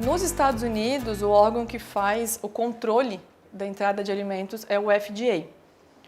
Nos Estados Unidos, o órgão que faz o controle da entrada de alimentos é o FDA.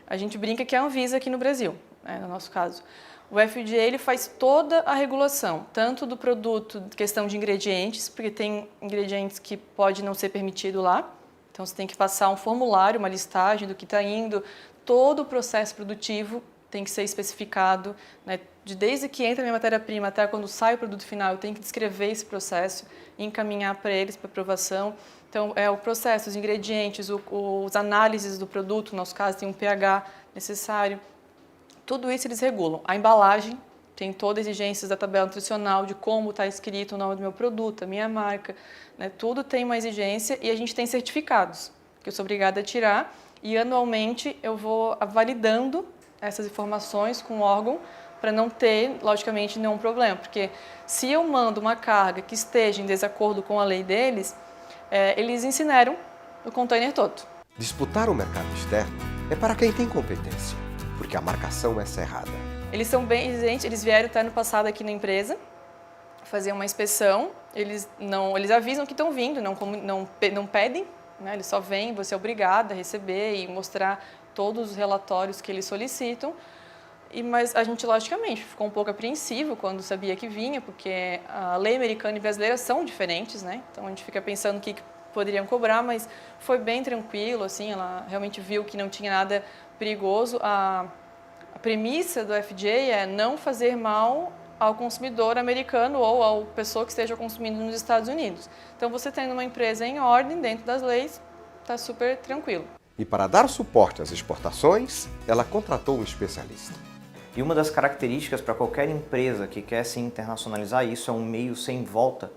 A gente brinca que é a Anvisa aqui no Brasil, né, no nosso caso. O FDA ele faz toda a regulação, tanto do produto, questão de ingredientes, porque tem ingredientes que pode não ser permitido lá. Então você tem que passar um formulário, uma listagem do que está indo. Todo o processo produtivo tem que ser especificado, né? Desde que entra a minha matéria-prima até quando sai o produto final, eu tenho que descrever esse processo e encaminhar para eles para aprovação. Então, é o processo, os ingredientes, os análises do produto, no nosso caso, tem um pH necessário. Tudo isso eles regulam. A embalagem tem todas as exigências da tabela nutricional, de como está escrito o nome do meu produto, a minha marca, né? Tudo tem uma exigência e a gente tem certificados, que eu sou obrigada a tirar e anualmente eu vou validando essas informações com o órgão para não ter, logicamente, nenhum problema. Porque se eu mando uma carga que esteja em desacordo com a lei deles, eles incineram o container todo. Disputar o mercado externo é para quem tem competência, porque a marcação é cerrada. Eles são bem exigentes, eles vieram até ano passado aqui na empresa, fazer uma inspeção, eles avisam que estão vindo, não pedem, né? Eles só vêm, você é obrigada a receber e mostrar todos os relatórios que eles solicitam. Mas a gente, logicamente, ficou um pouco apreensivo quando sabia que vinha, porque a lei americana e brasileira são diferentes, né? Então a gente fica pensando o que poderiam cobrar, mas foi bem tranquilo, assim, ela realmente viu que não tinha nada perigoso. A premissa do FDA é não fazer mal ao consumidor americano ou à pessoa que esteja consumindo nos Estados Unidos. Então você tendo uma empresa em ordem, dentro das leis, está super tranquilo. E para dar suporte às exportações, ela contratou um especialista. E uma das características para qualquer empresa que quer se internacionalizar, e isso é um meio sem volta,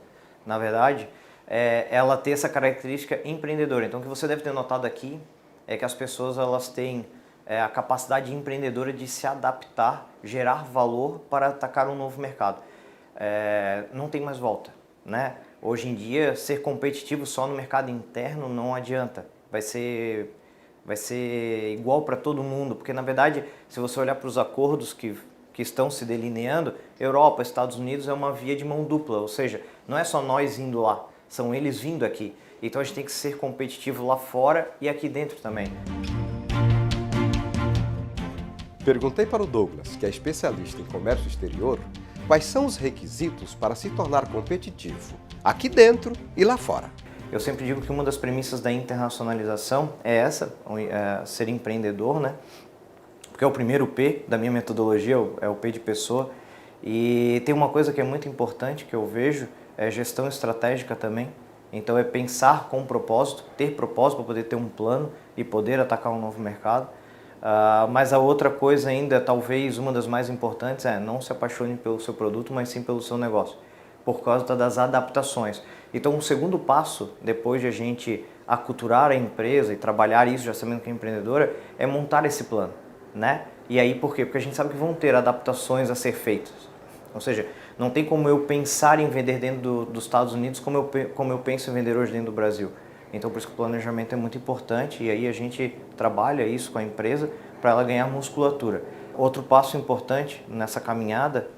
na verdade, é ela ter essa característica empreendedora. Então o que você deve ter notado aqui é que as pessoas elas têm a capacidade empreendedora de se adaptar, gerar valor para atacar um novo mercado. Não tem mais volta, né? Hoje em dia, ser competitivo só no mercado interno não adianta. Vai ser igual para todo mundo, porque na verdade, se você olhar para os acordos que estão se delineando, Europa, Estados Unidos é uma via de mão dupla, ou seja, não é só nós indo lá, são eles vindo aqui. Então a gente tem que ser competitivo lá fora e aqui dentro também. Perguntei para o Douglas, que é especialista em comércio exterior, quais são os requisitos para se tornar competitivo, aqui dentro e lá fora. Eu sempre digo que uma das premissas da internacionalização é essa, ser empreendedor, né? Porque é o primeiro P da minha metodologia, é o P de pessoa. E tem uma coisa que é muito importante que eu vejo, é gestão estratégica também. Então é pensar com propósito, ter propósito para poder ter um plano e poder atacar um novo mercado. Mas a outra coisa ainda, talvez uma das mais importantes, é não se apaixone pelo seu produto, mas sim pelo seu negócio, por causa das adaptações. Então, o segundo passo, depois de a gente aculturar a empresa e trabalhar isso, já sabendo que é empreendedora, é montar esse plano, né? E aí, por quê? Porque a gente sabe que vão ter adaptações a ser feitas. Ou seja, não tem como eu pensar em vender dentro dos Estados Unidos como eu penso em vender hoje dentro do Brasil. Então, por isso que o planejamento é muito importante e aí a gente trabalha isso com a empresa para ela ganhar musculatura. Outro passo importante nessa caminhada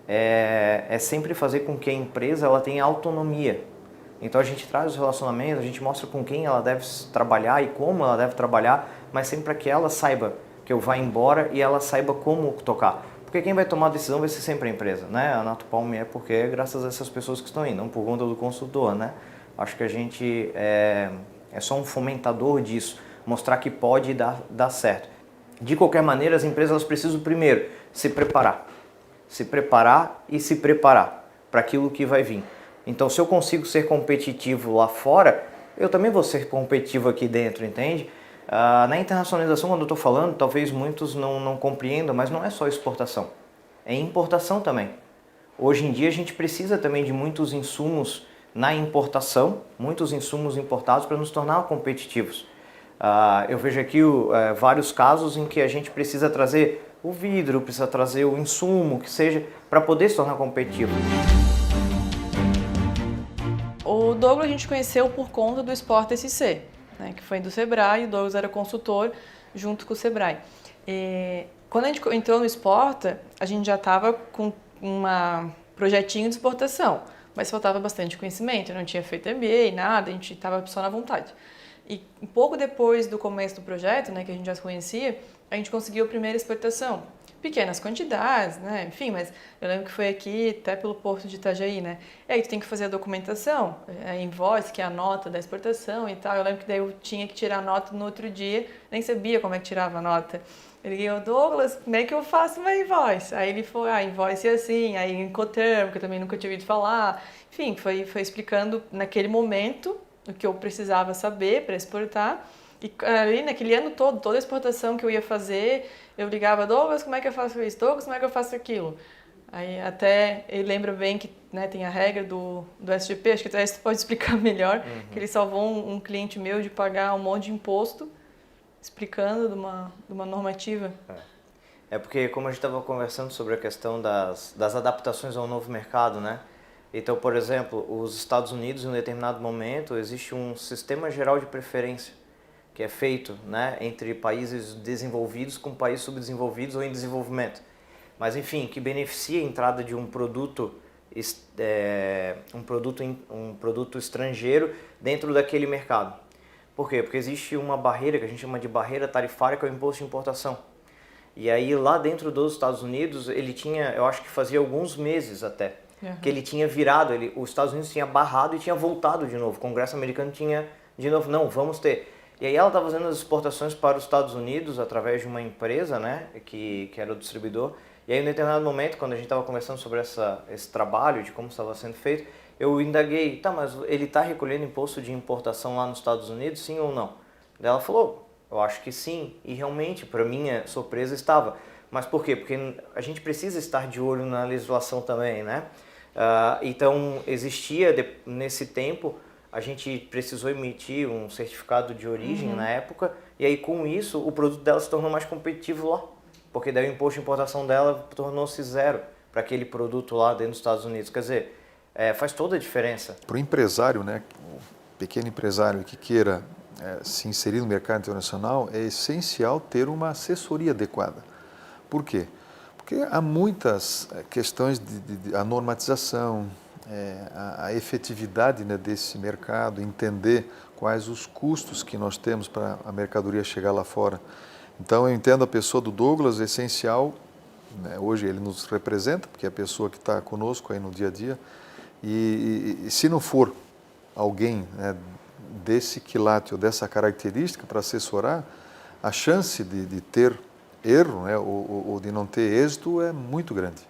é sempre fazer com que a empresa ela tenha autonomia. Então a gente traz os relacionamentos, a gente mostra com quem ela deve trabalhar e como ela deve trabalhar, mas sempre para que ela saiba que eu vá embora e ela saiba como tocar. Porque quem vai tomar a decisão vai ser sempre a empresa, né? A Nato Palme é porque é graças a essas pessoas que estão aí, não por conta do consultor, né? Acho que a gente é só um fomentador disso, mostrar que pode dar certo. De qualquer maneira, as empresas elas precisam primeiro se preparar e se preparar para aquilo que vai vir. Então, se eu consigo ser competitivo lá fora, eu também vou ser competitivo aqui dentro, entende? Na internacionalização, quando eu estou falando, talvez muitos não compreendam, mas não é só exportação, é importação também. Hoje em dia, a gente precisa também de muitos insumos na importação, muitos insumos importados para nos tornar competitivos. Eu vejo aqui vários casos em que a gente precisa trazer o vidro, precisa trazer o insumo, que seja, para poder se tornar competitivo. O Douglas a gente conheceu por conta do Sport SC, né, que foi do Sebrae, o Douglas era consultor junto com o Sebrae. Quando a gente entrou no Sport, a gente já estava com um projetinho de exportação. mas faltava bastante conhecimento, eu não tinha feito MBA, nada, a gente estava só na vontade. E um pouco depois do começo do projeto, né, que a gente já se conhecia, a gente conseguiu a primeira exportação. Pequenas quantidades, né? Enfim, mas eu lembro que foi aqui até pelo porto de Itajaí, né? E aí tu tem que fazer a documentação, a invoice, que é a nota da exportação e tal. Eu lembro que daí eu tinha que tirar a nota no outro dia, nem sabia como é que tirava a nota. Eu liguei ao Douglas, como é que eu faço uma invoice? Aí ele foi, invoice é assim, aí Incoterm, que eu também nunca tinha ouvido falar. Enfim, foi explicando naquele momento o que eu precisava saber para exportar. E ali, naquele ano todo, toda a exportação que eu ia fazer, eu ligava, Douglas, como é que eu faço isso? Douglas, como é que eu faço aquilo? Aí até ele lembra bem que, né, tem a regra do SGP, acho que até você pode explicar melhor, que ele salvou um cliente meu de pagar um monte de imposto, explicando de uma normativa. É porque, como a gente estava conversando sobre a questão das adaptações ao novo mercado, né? Então, por exemplo, os Estados Unidos, em um determinado momento, existe um sistema geral de preferência que é feito, né, entre países desenvolvidos com países subdesenvolvidos ou em desenvolvimento. Mas, enfim, que beneficia a entrada de um produto estrangeiro dentro daquele mercado. Por quê? Porque existe uma barreira que a gente chama de barreira tarifária, que é o imposto de importação. E aí, lá dentro dos Estados Unidos, ele tinha, eu acho que fazia alguns meses até, que ele tinha virado, os Estados Unidos tinha barrado e tinha voltado de novo. O Congresso americano tinha, de novo, não, vamos ter. E aí ela estava fazendo as exportações para os Estados Unidos através de uma empresa, né, que era o distribuidor. E aí, em um determinado momento, quando a gente estava conversando sobre esse trabalho, de como estava sendo feito, eu indaguei, tá, mas ele está recolhendo imposto de importação lá nos Estados Unidos, sim ou não? Daí ela falou, eu acho que sim. E realmente, para minha surpresa, estava. Mas por quê? Porque a gente precisa estar de olho na legislação também, né? Então, existia, nesse tempo, a gente precisou emitir um certificado de origem na época, e aí com isso o produto dela se tornou mais competitivo lá, porque daí o imposto de importação dela tornou-se zero para aquele produto lá dentro dos Estados Unidos. Quer dizer, faz toda a diferença. Para o empresário, né, o pequeno empresário que queira se inserir no mercado internacional, é essencial ter uma assessoria adequada. Por quê? Porque há muitas questões de a normatização, a efetividade, né, desse mercado, entender quais os custos que nós temos para a mercadoria chegar lá fora. Então eu entendo a pessoa do Douglas, é essencial, né, hoje ele nos representa, porque é a pessoa que está conosco aí no dia a dia, e se não for alguém, né, desse quilate ou dessa característica para assessorar, a chance de ter erro, né, ou de não ter êxito é muito grande.